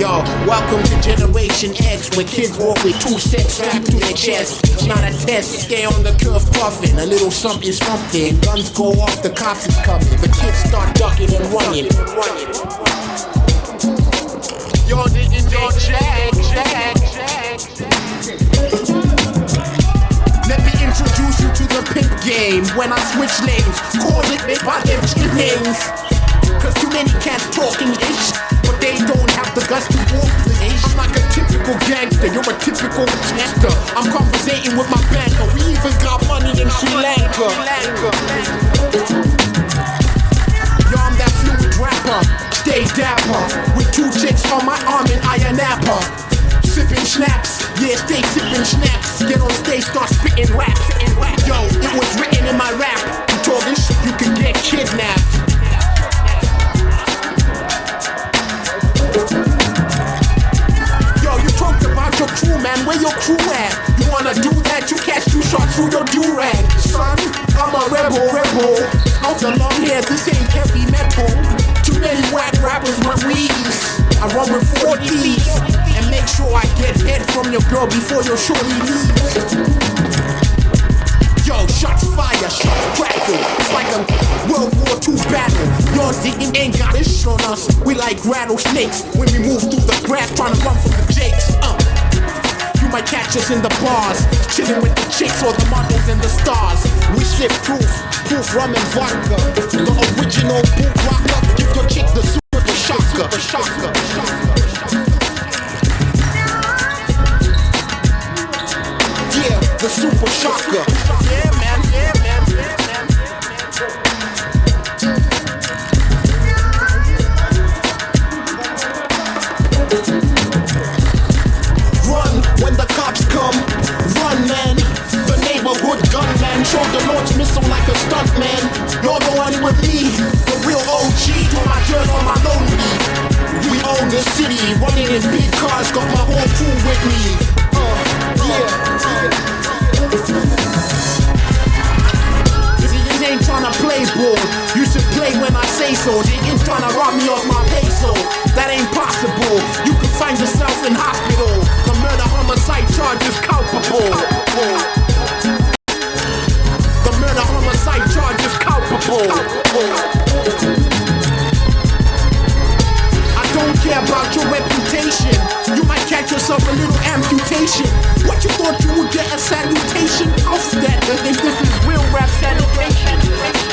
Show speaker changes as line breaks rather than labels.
Yo, welcome to Generation X, where kids walk with 2 sets strapped to their chest. It's not a test, stay on the curve puffing. A little something, something. Guns go off, the cops is coming. The kids start ducking and running. Yo, niggas, yo, Jack. Let me introduce you to the pimp game. When I switch names, call it by them cheap names. Cause too many cats talking ish, but they don't have the guts to walk the ish. I'm like a typical gangster, you're a typical gangster. I'm conversating with my banker, we even got money in Sri Lanka. Yo, I'm that fluid rapper, stay dapper, with 2 chicks on my arm and I a napper. Sipping snaps, yeah, stay sipping snaps. Get on stage, start spitting rap. Yo, it was written in my rap. You talking shit, you can get kidnapped. Yo, you talked about your crew, man, where your crew at? You wanna do that, you catch 2 shots through your do-rag. Son, I'm a rebel. Out the long hair, this ain't heavy metal. Too many whack rappers with weeds. I run with 40s and make sure I get head from your girl before your shorty leaves. Yo, shots fire, shots crackle. It's like a World War II battle. Yours ain't got this on us. We like rattlesnakes when we move through the grass trying to run from the jakes. You might catch us in the bars, chilling with the chicks or the models and the stars. We ship proof rum and vodka. The original boot rocker. Give your chick the super shocker. Yeah, the super shocker. Yeah, man. Run when the cops come. Run, man. The neighborhood gunman. Show the launch missile like a stuntman. You're the one with me. The real OG. Do my dirt on my lonely. We own the city. Running in big cars. Got my whole crew with me. Niggas ain't tryna play ball. You should play when I say so. Niggas tryna rob me off my peso. That ain't possible. You can find yourself in hospital. The murder homicide charge is culpable. The murder homicide charge is culpable. I don't care about your reputation. You might catch yourself a little amputation. What you thought you would get a salutation? Off that, if this is real rap sanitation.